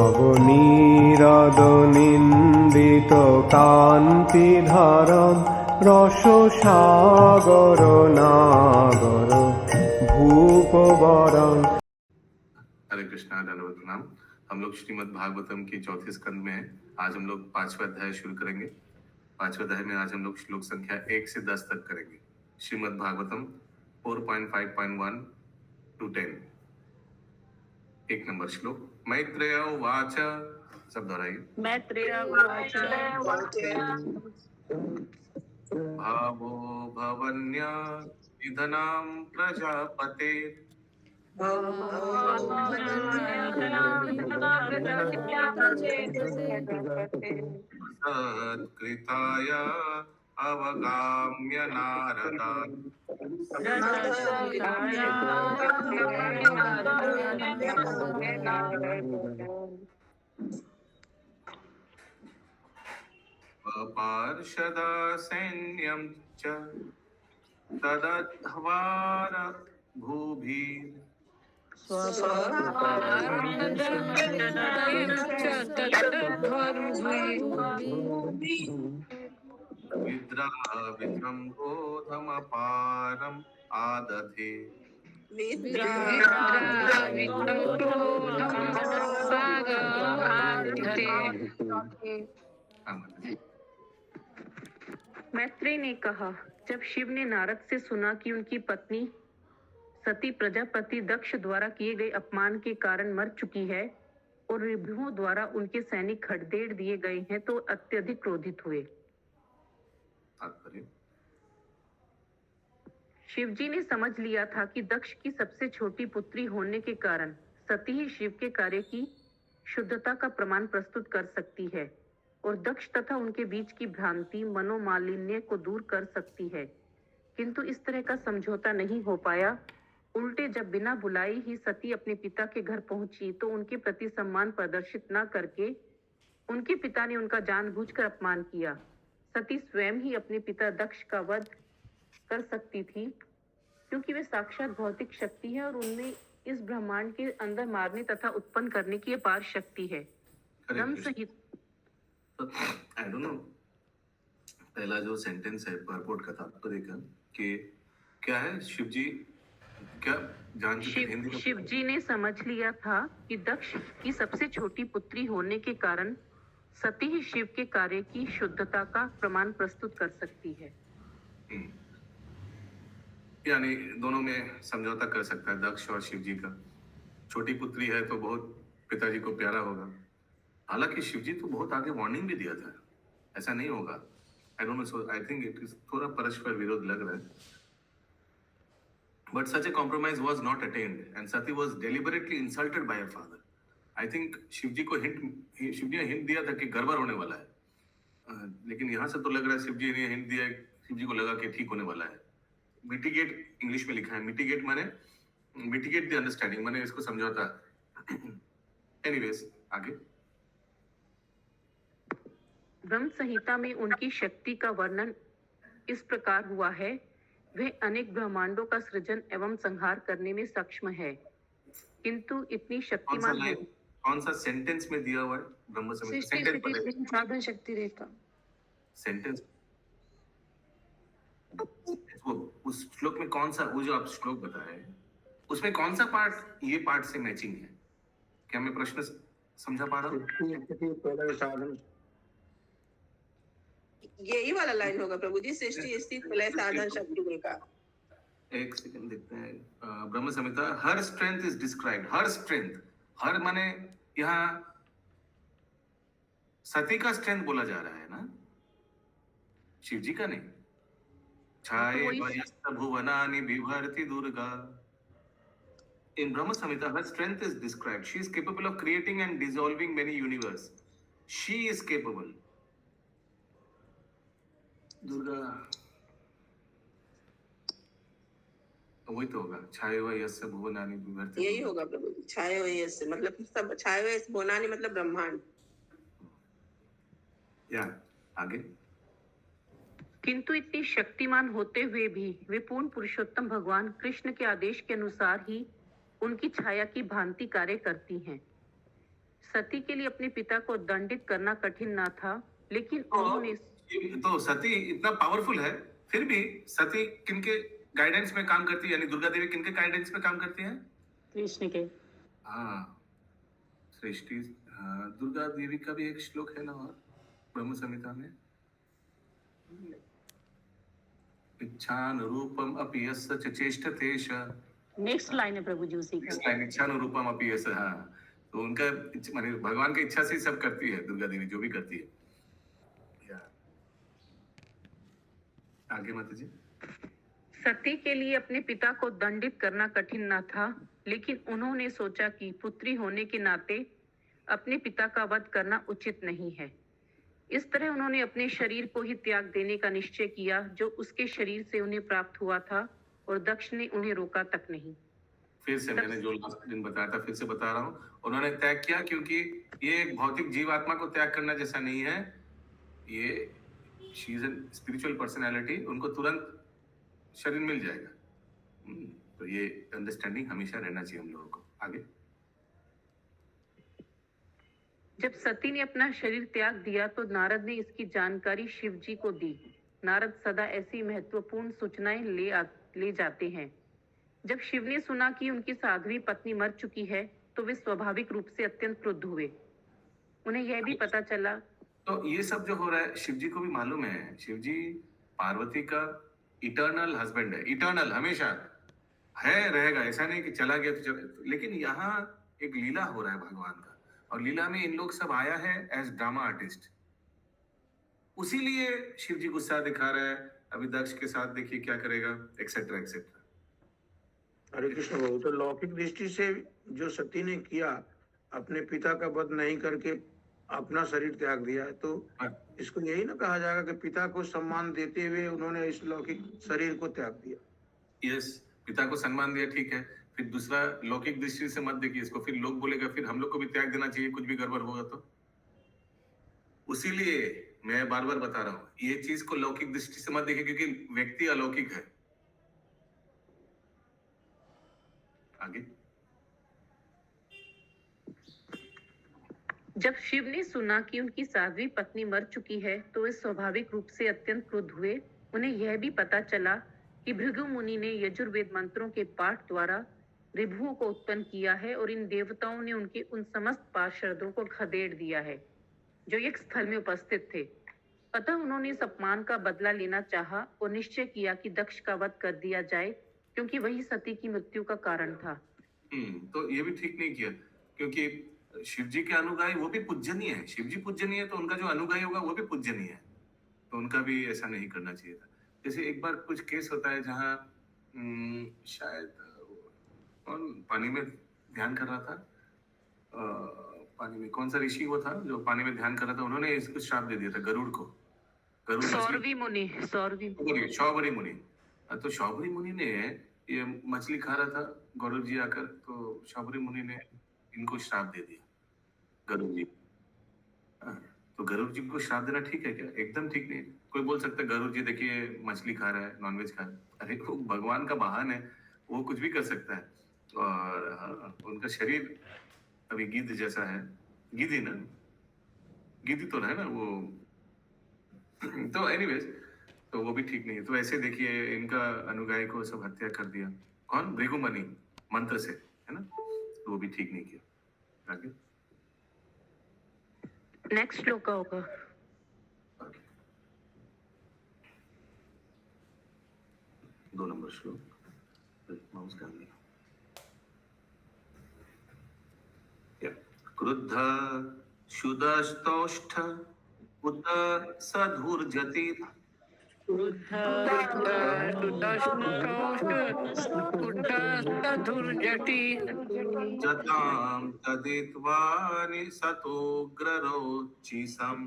নবনীরদ-নিন্দিত কান্তিধারম রসসাগর নাগর ভূপবরং। हरे कृष्णा, दंडवत प्रणाम। हम लोग श्रीमद् भागवतम की चौथे स्कंद में हैं। आज हम लोग 5वां अध्याय शुरू करेंगे। 5वें अध्याय में आज हम लोग श्लोक संख्या 1 से 10 तक करेंगे। श्रीमद् भागवतम 4.5.1 to 10। 1 नंबर श्लोक। मैत्रेय उवाच। सब दोहराइए। मैत्रेय उवाच भावो भवन्या निधनां प्रजापते सत्कृताय अवगाम्य नारदा। पार्षदा सैन्यं च तदध्वार भूभिः विद्रावित्रं क्रोधमपारम् आदधे। मैत्रेय ने कहा, जब शिव ने नारद से सुना कि उनकी पत्नी सती प्रजापति दक्ष द्वारा किए गए अपमान के कारण मर चुकी है और ऋभुओं द्वारा उनके सैनिक खदेड़ दिए गए हैं, तो अत्यधिक क्रोधित हुए। शिवजी ने समझ लिया था कि दक्ष की सबसे छोटी पुत्री होने के कारण सती ही शिव के कार्य की शुद्धता का प्रमाण प्रस्तुत कर सकती है और दक्ष तथा उनके बीच की भ्रांति मनोमालिन्य को दूर कर सकती है। किंतु इस तरह का समझौता नहीं हो पाया। उल्टे जब बिना बुलाई ही सती अपने पिता के घर पहुंची तो उनके प्रति सम्मान प्रदर्शित न करके उनके पिता ने उनका जानबूझकर अपमान किया। सती स्वयं ही अपने पिता दक्ष का वध कर सकती थी, क्योंकि वे साक्षात भौतिक शक्ति है और उनमें इस ब्रह्मांड के अंदर मारने तथा उत्पन्न करने की अपार शक्ति है। ब्रह्म सहित आई डोंट नो, पहला जो सेंटेंस है परपोर्ट का था आपको देखा कि क्या है, शिवजी क्या जान चुके हिंदी में? शिवजी ने समझ लिया था कि दक्ष की सबसे छोटी पुत्री होने के कारण सती ही शिव के कार्य की शुद्धता का प्रमाण प्रस्तुत कर सकती है। यानी दोनों में समझौता कर सकता है दक्ष और शिवजी का। छोटी पुत्री है तो बहुत पिताजी को प्यारा होगा। हालांकि शिवजी तो बहुत आगे वार्निंग भी दिया था, ऐसा नहीं होगा। I don't know, so I think it is थोड़ा परस्पर विरोध लग रहा है। But such a compromise was not attained, and Sati was deliberately insulted by her father. I think Shivji ने हिंट दिया था कि गड़बड़ होने वाला है, लेकिन यहाँ से तो लग रहा है शिवजी ने हिंट दिया, शिवजी को लगा कि ठीक होने वाला है। मिटिगेट इंग्लिश में लिखा है, मिटिगेट माने मिटिगेट द अंडरस्टैंडिंग, माने इसको समझौता। एनीवेज आगे। ब्रह्म संहिता में उनकी शक्ति का वर्णन इस प्रकार हुआ है, वे अनेक ब्रह्मांडों का सृजन एवं संहार करने में सक्षम है, किंतु इतनी शक्तिमान है। कौन सा सेंटेंस में दिया हुआ है ब्रह्म संहिता? सेंटेंस साधन शक्ति रेखा सेंटेंस वो उस श्लोक में कौन सा, वो जो आप श्लोक बताए उसमें कौन सा पार्ट ये पार्ट से मैचिंग है? क्या मैं प्रश्न समझा पा रहा हूँ? यही वाला लाइन होगा प्रभु जी, सृष्टि स्थिति प्रलय साधन शक्ति रेखा। एक सेकंड देखते हैं। Brahma Samhita, her strength is described. Her strength, her माने यहाँ सती का स्ट्रेंथ बोला जा रहा है ना, शिवजी का नहीं। छाये वयस्त भुवनानि बिभर्ति Durga. In Brahma Samhita, her strength is described. She is capable of creating and dissolving many universe. She is capable. Durga वही तो होगा, छाये हुए यस्य भुवनानि बिभर्ति। यही होगा प्रभु जी, छाये हुए यस्य मतलब सब, छाये हुए भुवनानि मतलब ब्रह्मांड। या आगे। किंतु इतनी शक्तिमान होते हुए भी वे पूर्ण पुरुषोत्तम भगवान कृष्ण के आदेश के अनुसार ही उनकी छाया की भांति कार्य करती हैं। सती के लिए अपने पिता को दंडित करना कठिन न था, लेकिन तो उन्होंने तो सती इतना पावरफुल है, फिर भी सती किनके गाइडेंस में काम करती है, यानी दुर्गा देवी किनके गाइडेंस में काम करती है? कृष्ण के हाँ, सृष्टि। हाँ, दुर्गा देवी का भी एक श्लोक है ना, और ब्रह्म संहिता में, इच्छानुरूपम अपि यस्य च चेष्टते श। नेक्स्ट लाइन है प्रभु जी उसी इस का। लाइन इच्छानुरूपम अपि यस्य, हाँ, तो उनका माने भगवान की इच्छा से ही सब करती है दुर्गा देवी, जो भी करती है। या, आगे माता जी। सती के लिए अपने पिता को दंडित करना कठिन न था, लेकिन उन्होंने सोचा कि पुत्री होने के नाते अपने पिता का वध करना उचित नहीं है। इस तरह उन्होंने अपने शरीर को ही त्याग देने का निश्चय किया, जो उसके शरीर से उन्हें प्राप्त हुआ था, और दक्ष ने उन्हें रोका तक नहीं। फिर से मैंने जो लास्ट दिन बताया था फिर से बता रहा हूँ, उन्होंने त्याग किया क्योंकि ये एक भौतिक जीवात्मा को त्याग करना जैसा नहीं है। ये she is an spiritual personality, उनको तुरंत शरीर मिल जाएगा। तो ये अंडरस्टैंडिंग हमेशा रहना चाहिए हम लोगों को। आगे। जब सती ने अपना शरीर त्याग दिया तो नारद ने इसकी जानकारी शिव जी को दी। नारद सदा ऐसी महत्वपूर्ण सूचनाएं ले जाते हैं। जब शिव ने सुना कि उनकी साध्वी पत्नी मर चुकी है, तो वे स्वाभाविक रूप से अत्यंत क्रुद्ध हुए। उन्हें यह भी पता चला। तो ये सब जो हो रहा है शिव जी को भी मालूम है, शिव जी पार्वती का इटर्नल हस्बैंड है, इटर्नल हमेशा है, रहेगा, ऐसा नहीं कि चला गया तो चला। लेकिन यहाँ एक लीला हो रहा है भगवान का, और लीला में इन लोग सब आया है एज ड्रामा आर्टिस्ट, उसी लिए शिव जी गुस्सा दिखा रहा है। अभी दक्ष के साथ देखिए क्या करेगा, एक्सेट्रा एक्सेट्रा। हरे कृष्ण प्रभु। तो लौकिक दृष्टि से जो सती ने किया, अपने पिता का वध नहीं करके अपना शरीर त्याग दिया, तो इसको यही ना कहा जाएगा कि पिता को सम्मान देते हुए उन्होंने इस लौकिक शरीर को त्याग दिया। यस, पिता को सम्मान दिया, ठीक है। फिर दूसरा, लौकिक दृष्टि से मत देखिए इसको, फिर लोग बोलेगा फिर हम लोग को भी त्याग देना चाहिए कुछ भी गड़बड़ होगा तो। उसीलिए मैं बार बार बता रहा हूँ, ये चीज को लौकिक दृष्टि से मत देखिए, क्योंकि व्यक्ति अलौकिक है। आगे। जब शिव ने सुना कि उनकी साध्वी पत्नी मर चुकी है, तो वे स्वाभाविक रूप से अत्यंत क्रुद्ध हुए। उन्हें यह भी पता चला कि भृगु मुनि ने यजुर्वेद मंत्रों के पाठ द्वारा ऋभुओं को उत्पन्न किया है, और इन देवताओं ने उनके उन समस्त पार्षदों को खदेड़ दिया है जो एक स्थल में उपस्थित थे। अतः उन्होंने इस अपमान का बदला लेना चाहा और निश्चय किया कि दक्ष का वध कर दिया जाए, क्योंकि वही सती की मृत्यु का कारण था। तो ये भी ठीक नहीं किया, क्योंकि शिव जी के अनुगामी वो भी पूजनीय है। शिव जी पूजनीय है तो उनका जो अनुगामी होगा वो भी पूजनीय है, तो उनका भी ऐसा नहीं करना चाहिए था। जैसे एक बार कुछ केस होता है जहाँ शायद कौन पानी में ध्यान कर रहा था, पानी में कौन सा ऋषि वो था जो पानी में ध्यान कर रहा था, उन्होंने इसको श्राप दे दिया था गरुड़ को। गरुड़ सौरवी मुनि, शौबरी मुनि। तो शौबरी मुनि ने ये मछली खा रहा था गरुड़ जी आकर, तो शौबरी मुनि ने इनको श्राप दे दिया, गरुड़ जी। तो गरुड़ जी को श्राप देना ठीक है क्या? एकदम ठीक नहीं। कोई बोल सकता है गरुड़ जी देखिए मछली खा रहा है, नॉनवेज खा रहा है। अरे वो भगवान का वाहन है, वो कुछ भी कर सकता है। और उनका शरीर अभी गिद्ध जैसा है, गिद्ध ही ना, गिद्ध तो है ना वो। तो एनीवेज, तो वो भी ठीक नहीं है। तो ऐसे देखिए इनका अनुगामी को सब हत्या कर दिया। कौन? भृगुमुनि मंत्र से, है ना, तो वो भी ठीक नहीं किया। आगे नेक्स्ट श्लोक का होगा। दो नंबर श्लोक, माउस डाल दिया। क्रुद्ध शुदस्तौष्ठ उत सधुर्जति जतां तदित्वा निसतोग्ररोचिसम्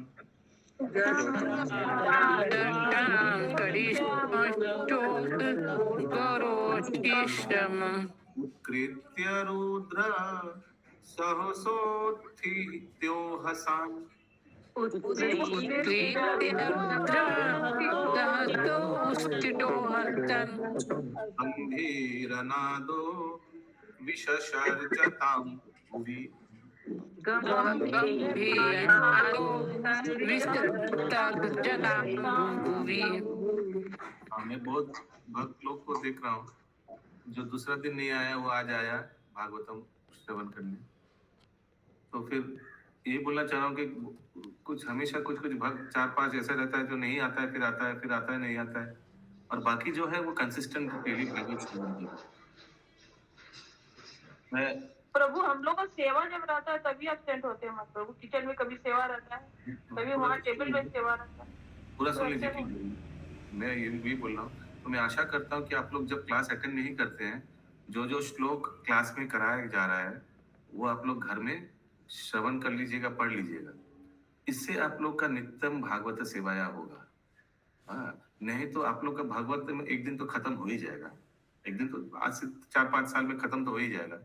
उत्कृत्य रुद्र सहसोत्थितो हसाम् गंभीरनादो विशसर्जतां भुवि। हाँ, मैं बहुत भक्त लोग को देख रहा हूँ जो दूसरा दिन नहीं आया वो आज आया भागवतम श्रवण करने। तो फिर ये बोलना चाह रहा हूँ कि कुछ हमेशा कुछ कुछ भक्त 4-5 ऐसा रहता है जो नहीं आता है, फिर आता है, फिर आता है, नहीं आता है, और बाकी जो है वो कंसिस्टेंट डेली भागवत श्रवण करते हैं। मैं प्रभु हम लोग का सेवा जब रहता है तभी एब्सेंट होते हैं। प्रभु किचन में कभी सेवा रहता है, कभी वहाँ टेबल में सेवा रहता है। पूरा सुन लीजिए, मैं ये भी बोल रहा हूँ। तो मैं आशा करता हूँ कि आप लोग जब क्लास अटेंड नहीं करते हैं, जो जो श्लोक क्लास में कराया जा रहा है वो आप लोग घर में श्रवण कर लीजिएगा, पढ़ लीजिएगा। इससे आप लोग का नित्यम भागवत सेवाया होगा। हाँ, नहीं तो आप लोग का भागवत में एक दिन तो खत्म हो ही जाएगा, एक दिन तो आज से 4-5 साल में खत्म तो हो ही जाएगा,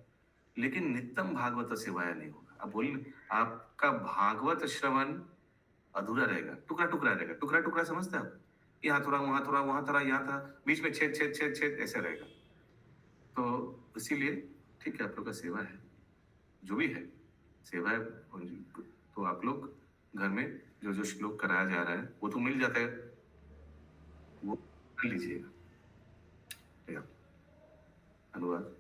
लेकिन नित्यम भागवत सेवाया नहीं होगा। अब बोलिए, आपका भागवत श्रवण अधूरा रहेगा, टुकड़ा टुकड़ा रहेगा। टुकड़ा टुकड़ा समझते हैं आप? यहाँ थोड़ा, वहां थोड़ा, वहां थोड़ा, यहाँ था, बीच में छेद छेद छेद छेद ऐसे रहेगा। तो इसीलिए ठीक है, आप लोग का सेवा है, जो भी है सेवा है, तो आप लोग घर में जो जो श्लोक कराया जा रहा है वो तो मिल जाता है, वो कर लीजिएगा। अनुवाद।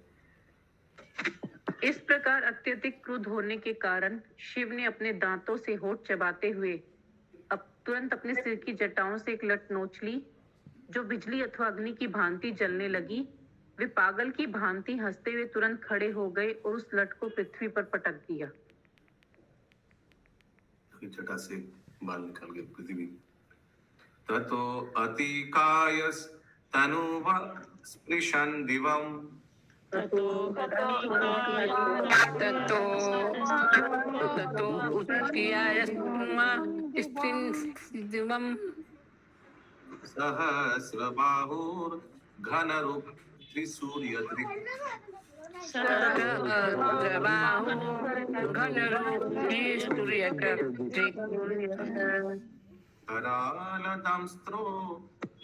इस प्रकार अत्यधिक क्रुद्ध होने के कारण शिव ने अपने दांतों से होठ चबाते हुए अब तुरंत अपने सिर की जटाओं से एक लट नोच ली, जो बिजली अथवा अग्नि की भांति जलने लगी। वे पागल की भांति हंसते हुए तुरंत खड़े हो गए और उस लट को पृथ्वी पर पटक दिया। जटा से बाल निकाल के पृथ्वी। ततो अतिकायस तनुवा स्पृशन् दिवम् ततो सहस्रबाहुर्घनरूप त्रिसूर्यदृक् करालदंस्त्रो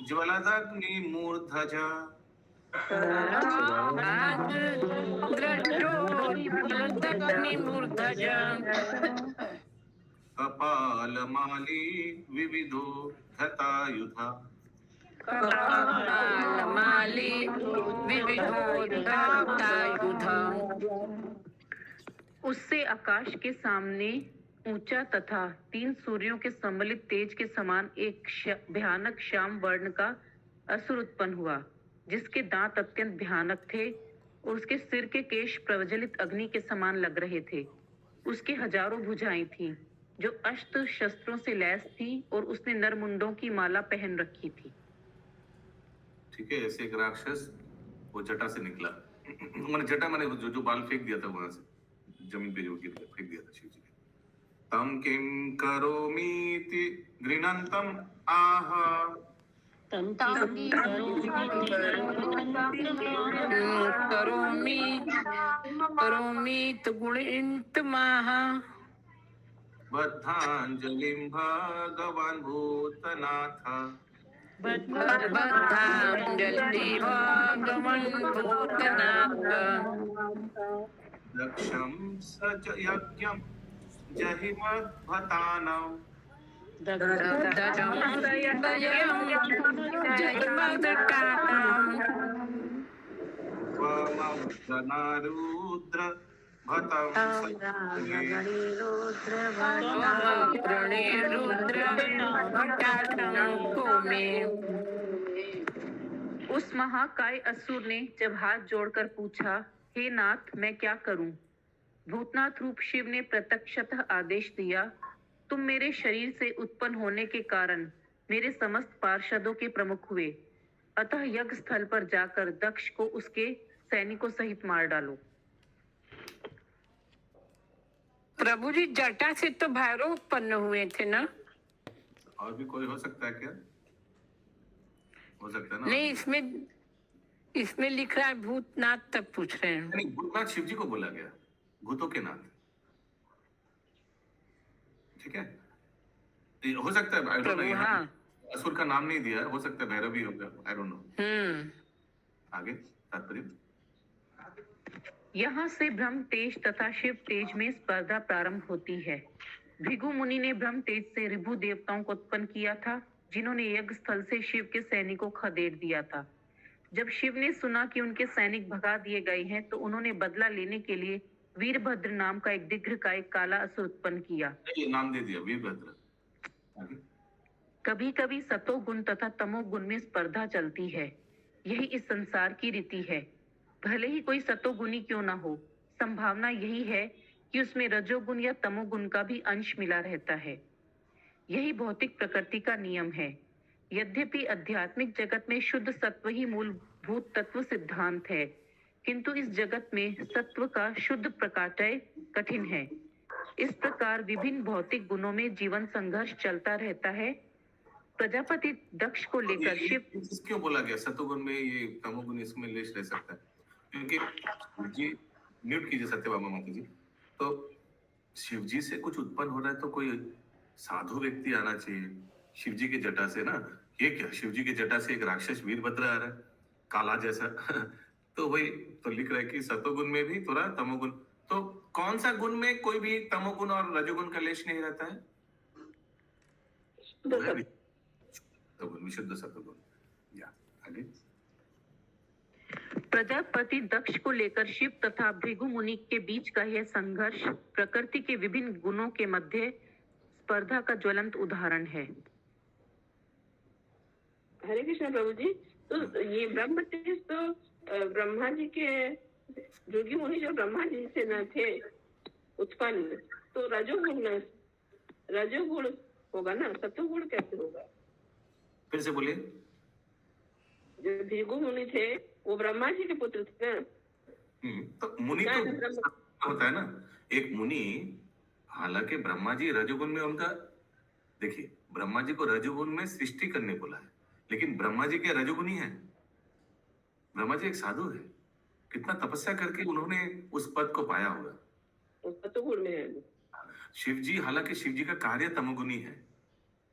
ज्वलदग्निमूर्धज कपालमाली विविधो धतायुधा। उससे आकाश के सामने ऊंचा तथा 3 सूर्यों के सम्मिलित तेज के समान एक भयानक श्याम वर्ण का असुर उत्पन्न हुआ, जिसके दांत अत्यंत भयानक थे और उसके सिर के केश प्रज्वलित अग्नि के समान लग रहे थे। उसके हजारों भुजाएं थीं, जो अस्त्र शस्त्रों से लैस थी, और उसने नरमुंडों की माला पहन रखी थी। ठीक है, ऐसे एक राक्षस वो जटा से निकला। मैंने जटा मैंने जो बाल फेंक दिया था वहां से जमीन पे, जो गिर गया, फेंक दिया था शिव जी ने। तम किम करोमीति गृणन्तम आह करोमि तो गुणित माहा बद्धांजलिं भगवान् भूतनाथ दक्षं सच यज्ञं जहिमद्भतानां रुद्र उस महाकाय असुर ने जब हाथ जोड़कर पूछा, हे नाथ, मैं क्या करूं? भूतनाथ रूप शिव ने प्रत्यक्षतः आदेश दिया, तुम मेरे शरीर से उत्पन्न होने के कारण मेरे समस्त पार्षदों के प्रमुख हुए, अतः यज्ञ स्थल पर जाकर दक्ष को उसके सैनिकों सहित मार डालो। प्रभु जी, जटा से तो भैरव उत्पन्न हुए थे ना? और भी कोई हो सकता है क्या? हो सकता है ना? नहीं, इसमें लिख रहा है भूतनाथ, तब पूछ रहे हैं। नहीं, भूतनाथ शिव जी को बोला गया, भूतों के नाथ। ठीक है, हो सकता है, आई डोंट नो, हाँ। असुर का नाम नहीं दिया, हो सकता है भैरव भी होगा, आई डोंट नो। आगे तात्पर्य। यहाँ से ब्रह्म तेज तथा शिव तेज में स्पर्धा प्रारंभ होती है। भृगु मुनि ने ब्रह्म तेज से ऋभु देवताओं को उत्पन्न किया था, जिन्होंने यज्ञ स्थल से शिव के सैनिकों को खदेड़ दिया था। जब शिव ने सुना कि उनके सैनिक भगा दिए गए हैं, तो उन्होंने बदला लेने के लिए वीरभद्र नाम का एक दीर्घकाय काला असुर उत्पन्न किया। ये नाम दे दिया वीरभद्र। आगे। कभी कभी सतोगुण तथा तमोगुण में स्पर्धा चलती है। यही इस संसार की रीति है। भले ही कोई सतोगुणी क्यों ना हो, संभावना यही है कि उसमें रजोगुण या तमोगुण का भी अंश मिला रहता है। यही भौतिक प्रकृति का नियम है। यद्यपि आध्यात्मिक जगत में शुद्ध सत्व ही मूलभूत तत्व सिद्धांत है, किंतु इस जगत में सत्व का शुद्ध प्रकाटय कठिन है। इस प्रकार विभिन्न भौतिक गुणों में जीवन संघर्ष चलता रहता है। प्रजापति दक्ष को लेकर शिव क्यों बोला गया सतोगुण में ये तमोगुण इसमें लेश रह सकता है? क्योंकि जी म्यूट कीजिए सत्यभामा माता जी। तो शिव जी से कुछ उत्पन्न हो रहा है तो कोई साधु व्यक्ति आना चाहिए शिव जी की जटा से ना। ये क्या शिव जी की जटा से एक राक्षस वीरभद्र आ रहा है काला जैसा तो वही तो लिख रहा है कि सतोगुण में भी थोड़ा तमोगुण। तो कौन सा गुण में कोई भी तमोगुण और रजोगुण का लेश नहीं रहता है? सतोगुण, विशुद्ध सतोगुण। या आगे। प्रजापति दक्ष को लेकर शिव तथा भृगु मुनि के बीच का यह संघर्ष प्रकृति के विभिन्न गुणों के मध्य स्पर्धा का ज्वलंत उदाहरण है। हरे कृष्ण प्रभु जी। तो ये ब्रह्म तेज तो ब्रह्मा जी के जोगी मुनि जो ब्रह्मा जी से न थे उत्पन्न, तो रजोगुण होगा ना, सतोगुण कैसे होगा? फिर से बोलिए। जो भृगु मुनि थे वो ब्रह्मा जी के पुत्र थे ना। तो मुनि तो होता है ना एक मुनि। हालांकि ब्रह्मा जी रजोगुण में उनका देखिए ब्रह्मा जी को रजोगुण में सृष्टि करने बोला है, लेकिन ब्रह्मा जी के रजोगुणी है। ब्रह्मा जी एक साधु है, कितना तपस्या करके उन्होंने उस पद को पाया होगा। सतोगुण में है। शिव जी हालांकि शिव जी का कार्य तमोगुणी है,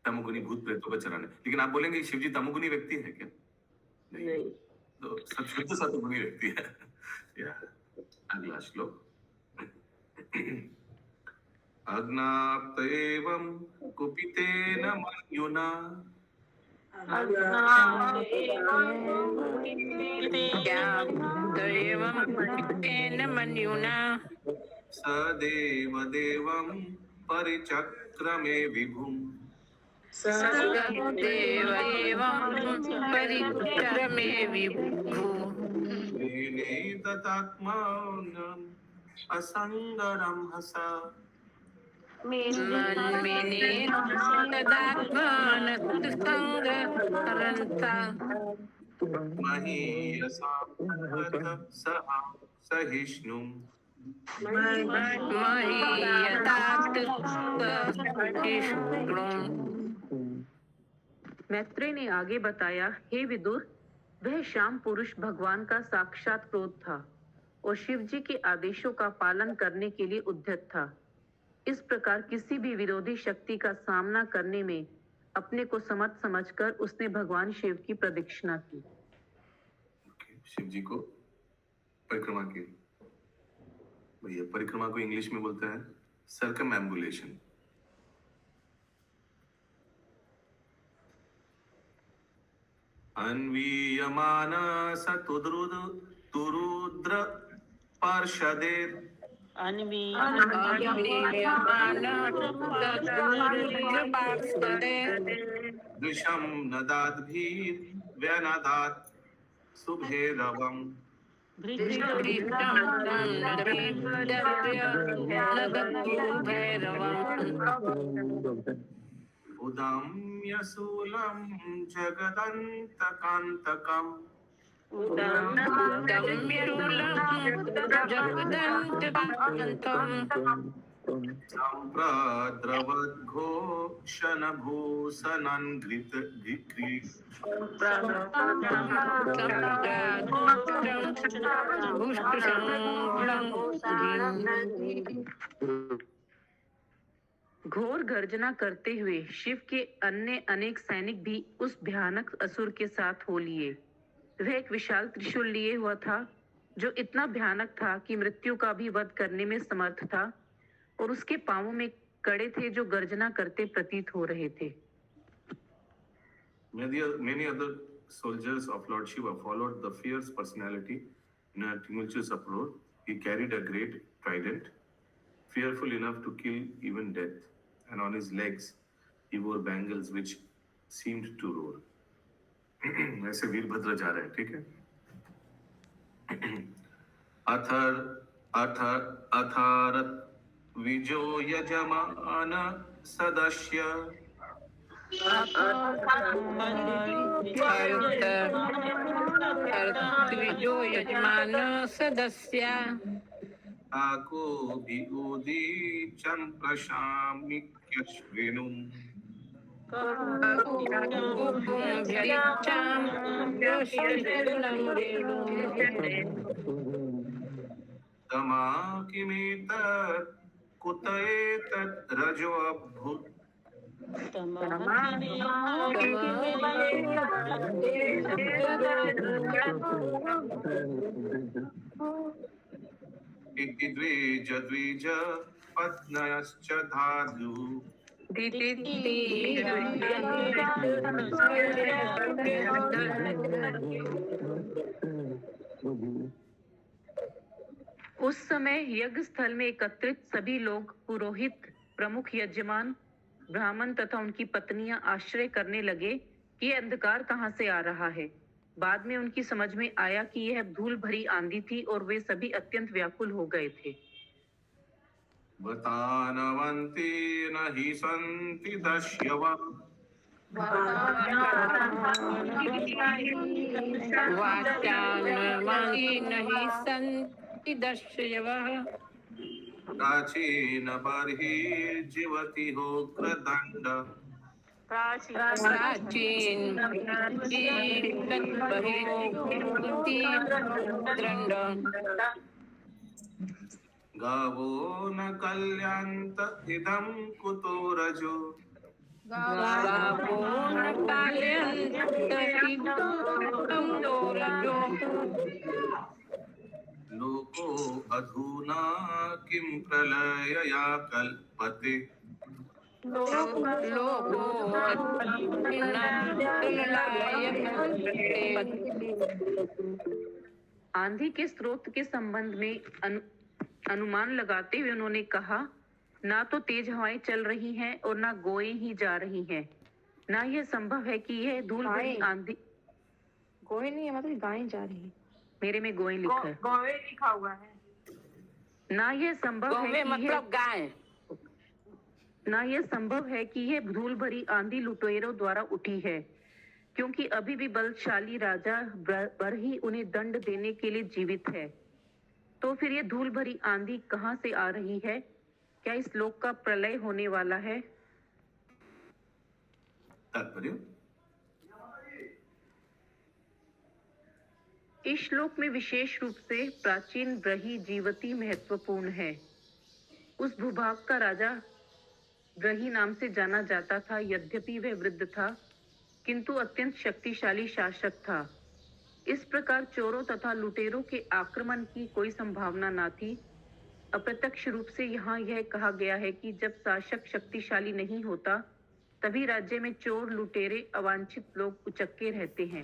तमोगुणी भूत प्रेतों को चलाने, लेकिन आप बोलेंगे शिव जी तमोगुणी व्यक्ति है क्या? नहीं। तो शुद्ध सतोगुणी व्यक्ति है। अगला श्लोक। अज्ञात एवं कुपितेन मन्युना सदेव देवं परिचक्रमे विभुम् मेने दत्तात्मानम् असंगरं हसा सहिष्णुम् मैत्रेय ने आगे बताया, हे विदुर, वह श्याम पुरुष भगवान का साक्षात क्रोध था और शिव जी के आदेशों का पालन करने के लिए उद्यत था। इस प्रकार किसी भी विरोधी शक्ति का सामना करने में अपने को समर्थ समझकर उसने भगवान शिव की प्रदक्षिणा की। शिव जी को परिक्रमा की। भैया परिक्रमा को इंग्लिश में बोलते हैं सर्कमएम्बुलेशन। अन्वीयमान तुरुद्र पार्षदे दृशं नदाद्भिर्व्यनदात् शुभेरवम् उदम्यशूलं जगदन्तकान्तकम् घोर गर्जना करते हुए शिव के अन्य अनेक सैनिक भी उस भयानक असुर के साथ हो लिए। वह एक विशाल त्रिशूल लिए हुआ था जो इतना भयानक था कि मृत्यु का भी वध करने में समर्थ था, और उसके पांवों में कड़े थे जो गर्जना करते प्रतीत हो रहे थे। Many other soldiers of Lord Shiva followed the fierce personality in a tumultuous uproar. He carried a great trident, fearful enough to kill even death, and on his legs he wore bangles which seemed to roar. ऐसे वीरभद्र जा रहे हैं, ठीक है? अथर अथर अथारत विजो यजमान सदस्य जो यजमान सदस्य आको भिगुदी चंप्रशामिक्यश्विनु तमा किमेतत् कुत एतत् रजो अभूत् इति द्विज द्विज पत्न्यश्च धातु उस समय यज्ञ स्थल में एकत्रित सभी लोग, पुरोहित, प्रमुख यजमान, ब्राह्मण तथा उनकी पत्नियां आश्चर्य करने लगे कि यह अंधकार कहां से आ रहा है। बाद में उनकी समझ में आया कि यह धूल भरी आंधी थी और वे सभी अत्यंत व्याकुल हो गए थे। बतानवन्ति न हि सन्ति दश्यवा नहीं संति दस्यवः प्राचीन बर्हि जीवति होग्रदण्ड प्राचीन गावो न कल्यांत इदं कुतो रजो लोको अधुना किं प्रलयया कल्पते आंधी के स्रोत के संबंध में अनुमान लगाते हुए उन्होंने कहा, ना तो तेज हवाएं चल रही हैं और ना गोएं ही जा रही हैं। ना यह संभव है कि यह धूल भरी आंधी, गोए नहीं है, मतलब गायें जा रही है। मेरे में गोएं लिखा है। गौवे लिखा हुआ है। ना यह संभव है कि मतलब गाय। ना यह संभव है कि यह धूल भरी आंधी लुटेरों द्वारा उठी है, क्योंकि अभी भी बलशाली राजा बरही उन्हें दंड देने के लिए जीवित है। तो फिर यह धूल भरी आंधी कहां से आ रही है? क्या इस लोक का प्रलय होने वाला है? तात्पर्य इस श्लोक में विशेष रूप से प्राचीन ब्रही जीवती महत्वपूर्ण है। उस भूभाग का राजा ब्रही नाम से जाना जाता था। यद्यपि वह वृद्ध था, किंतु अत्यंत शक्तिशाली शासक था। इस प्रकार चोरों तथा लुटेरों के आक्रमण की कोई संभावना न थी। अप्रत्यक्ष रूप से यहाँ यह कहा गया है कि जब शासक शक्तिशाली नहीं होता, तभी राज्य में चोर, लुटेरे, अवांछित लोग उचक्के रहते हैं।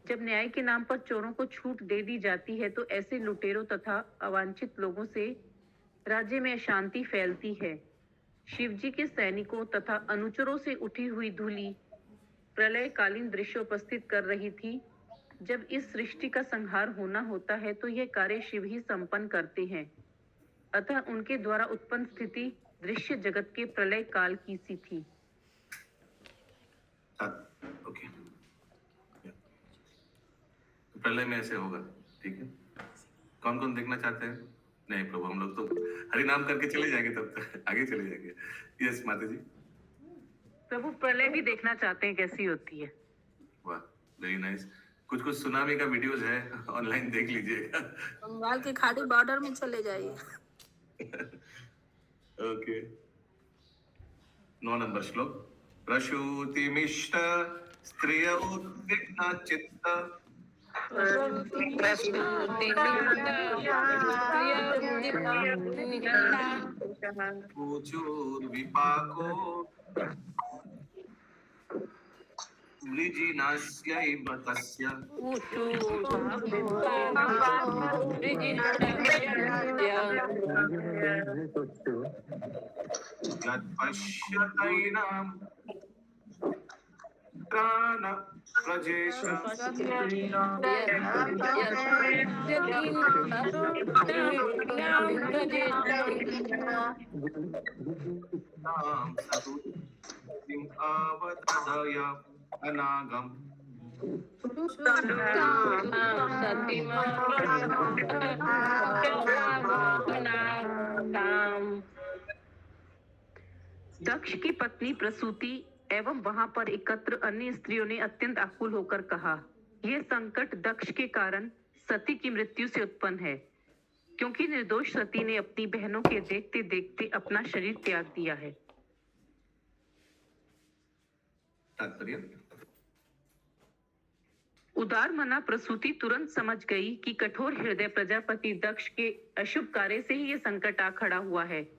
जब न्याय के नाम पर चोरों को छूट दे दी जाती है, तो ऐसे लुटेरों तथा अवांछित लोगों से राज्य में अशांति फैलती है। शिवजी के सैनिकों तथा अनुचरों से उठी हुई धूली प्रलयकालीन दृश्य उपस्थित कर रही थी। जब इस सृष्टि का संहार होना होता है, तो यह कार्य शिव ही संपन्न करते हैं। अतः उनके द्वारा उत्पन्न स्थिति दृश्य जगत के प्रलय काल की सी थी। ओके, प्रलय में ऐसे होगा, ठीक है। कौन कौन देखना चाहते हैं? नहीं प्रभु, हम लोग तो हरि नाम करके चले जाएंगे, तब तक आगे चले जाएंगे। यस माता जी। प्रभु प्रलय भी देखना चाहते हैं कैसी होती है। वाह, वेरी नाइस। कुछ कुछ सुनामी का वीडियोस है, ऑनलाइन देख लीजिएगा। बंगाल की खाड़ी बॉर्डर में चले जाइए। ओके, 9 नंबर श्लोक। प्रसूति मिष्ट स्त्रिय उद्विग्न चित्त ऊचूर्विपाको वृजिनस्यैव तस्य यत्पश्यतैनां प्राण प्रजेश नाम सतुतिं अवदय अनागम दक्ष की पत्नी प्रसूति एवं वहां पर एकत्र अन्य स्त्रियों ने अत्यंत आकुल होकर कहा, यह संकट दक्ष के कारण सती की मृत्यु से उत्पन्न है, क्योंकि निर्दोष सती ने अपनी बहनों के देखते देखते अपना शरीर त्याग दिया है। तात्पर्य उदार मना प्रसूति तुरंत समझ गई कि कठोर हृदय प्रजापति दक्ष के अशुभ कार्य से ही यह संकट आ खड़ा हुआ है।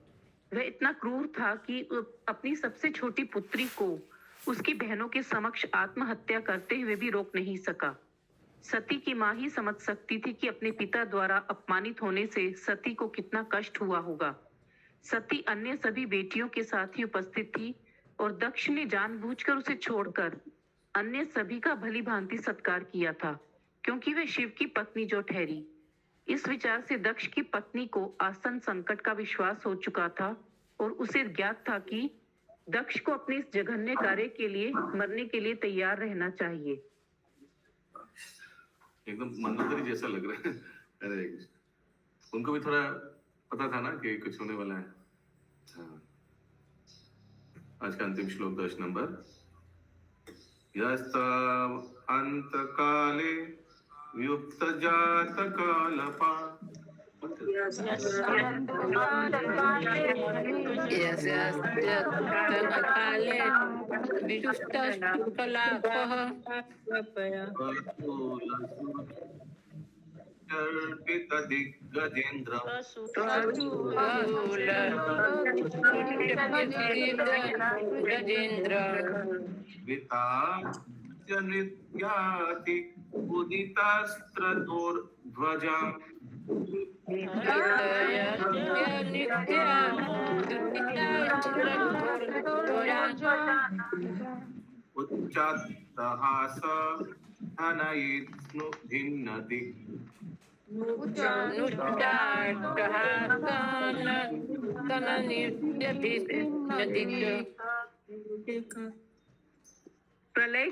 वह इतना क्रूर था कि अपनी सबसे छोटी पुत्री को उसकी बहनों के समक्ष आत्महत्या करते हुए भी रोक नहीं सका। सती की मां ही समझ सकती थी कि अपने पिता द्वारा अपमानित होने से सती को कितना कष्ट हुआ होगा। सती अन्य सभी बेटियों के साथ ही उपस्थित थी और दक्ष ने जानबूझकर उसे छोड़कर अन्य सभी का भली भांति सत्कार किया था, क्योंकि वह शिव की पत्नी जो ठहरी। इस विचार से दक्ष की पत्नी को आसन संकट का विश्वास हो चुका था और उसे ज्ञात था कि दक्ष को अपने इस जघन्य कार्य के लिए मरने के लिए तैयार रहना चाहिए। एकदम मनोदरी जैसा लग रहा है। अरे उनको भी थोड़ा पता था ना कि कुछ होने वाला है। आज का अंतिम श्लोक 10 नंबर। यस्ताव अंतकाले युक्त जात कालपा अर्पित दिग्गजेन्द्र वितास्य नृत्याति उदितास्त्रदोर्ध्वजा उच्चाट्टहास अनयित्नुभिन्नति प्रलय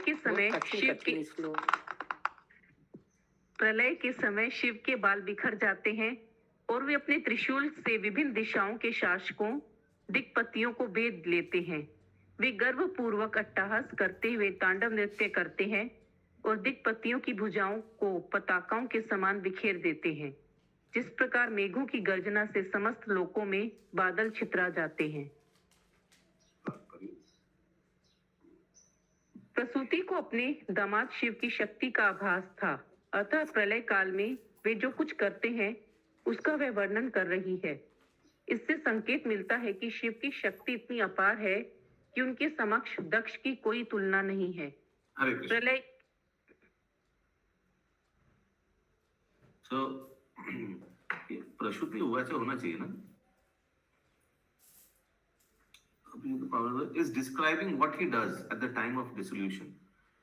के समय शिव के बाल बिखर जाते हैं और वे अपने त्रिशूल से विभिन्न दिशाओं के शासकों दिक्पतियों को भेद लेते हैं। वे गर्वपूर्वक अट्टहास करते हुए तांडव नृत्य करते हैं और दिक्पतियों की भुजाओं को पताकाओं के समान बिखेर देते हैं। जिस प्रकार मेघों की गर्जना से समस्त लोकों में बादल छितरा जाते हैं। प्रसूति को अपने दामाद शिव की शक्ति का आभास था, अतः प्रलय काल में वे जो कुछ करते हैं उसका वह वर्णन कर रही है। इससे संकेत मिलता है कि शिव की शक्ति इतनी अपार है कि उनके समक्ष दक्ष की कोई तुलना नहीं है। प्रलय प्रसूति उवाच होना चाहिए ना। is describing what he does at the time of dissolution.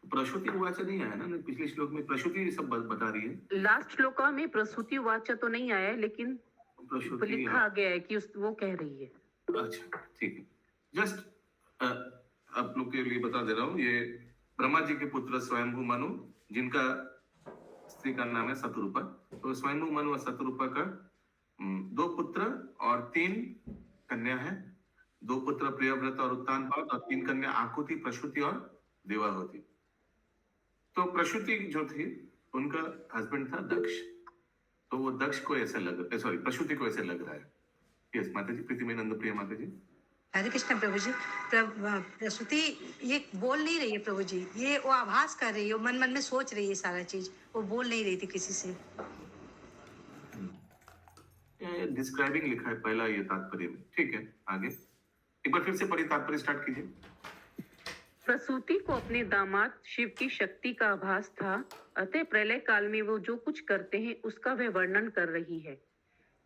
प्रसूति उवाच नहीं आया ना पिछले श्लोक में। प्रसूति सब बता रही है। लास्ट श्लोक में प्रसूति उवाच तो नहीं आया, लेकिन लिखा गया है कि वो कह रही है। अच्छा ठीक है। जस्ट आप लोग के लिए बता दे रहा हूँ, ये ब्रह्मा जी के पुत्र स्वयंभू मनु, जिनका स्त्री का नाम है शतरूपा। तो स्वयंभू मनु और शतरूपा का 2 पुत्र और 3 कन्या है। 2 पुत्र प्रियव्रत और उत्तानपाद और 3 कन्या आकुति, प्रसूति और देवाहुति। तो प्रसूति जो थी उनका हस्बैंड था दक्ष। तो वो दक्ष को ऐसा लग, सॉरी प्रसूति को ऐसे लग रहा है। यस माता जी, प्रीति में नंद प्रिय माता जी। हरे कृष्ण प्रभु जी। प्रसूति ये बोल नहीं रही है प्रभु जी, ये वो आभास कर रही है, वो मन मन में सोच रही है सारा चीज, वो बोल नहीं रही थी किसी से। डिस्क्राइबिंग लिखा है पहला ये तात्पर्य में, ठीक है। आगे एक बार फिर से पढ़िए, तात्पर्य स्टार्ट कीजिए। प्रसूति को अपने दामाद शिव की शक्ति का आभास था, अतः प्रलय काल में वो जो कुछ करते हैं उसका वह वर्णन कर रही है।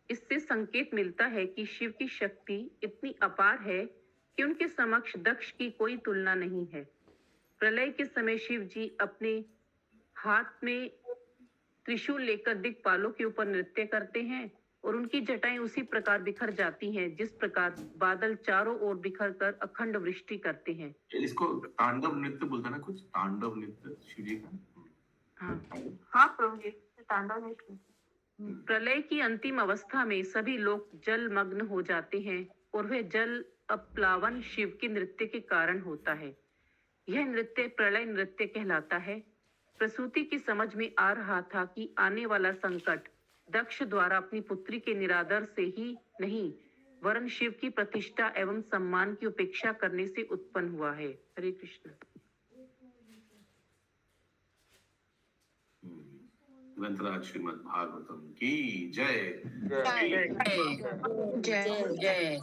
इससे संकेत मिलता है कि शिव की शक्ति इतनी अपार है कि उनके समक्ष दक्ष की कोई तुलना नहीं है। प्रलय के समय शिव जी अपने हाथ में त्रिशूल लेकर दिक्पालों के ऊपर नृत्य करते हैं और उनकी जटाएं उसी प्रकार बिखर जाती हैं जिस प्रकार बादल चारों ओर बिखर कर अखंड वृष्टि करते हैं। इसको तांडव नृत्य बोलता ना, कुछ तांडव नृत्य शिव जी का। हाँ प्रभु जी, तांडव नृत्य। प्रलय की अंतिम अवस्था में सभी लोग जलमग्न हो जाते हैं और वह जल अपप्लावन शिव के नृत्य के कारण होता है। यह नृत्य प्रलय नृत्य कहलाता है। प्रसूति की समझ में आ रहा था कि आने वाला संकट दक्ष द्वारा अपनी पुत्री के निरादर से ही नहीं, वरन शिव की प्रतिष्ठा एवं सम्मान की उपेक्षा करने से उत्पन्न हुआ है। हरे कृष्ण। ग्रंथराज श्रीमद् भागवतम की जय। जय जय।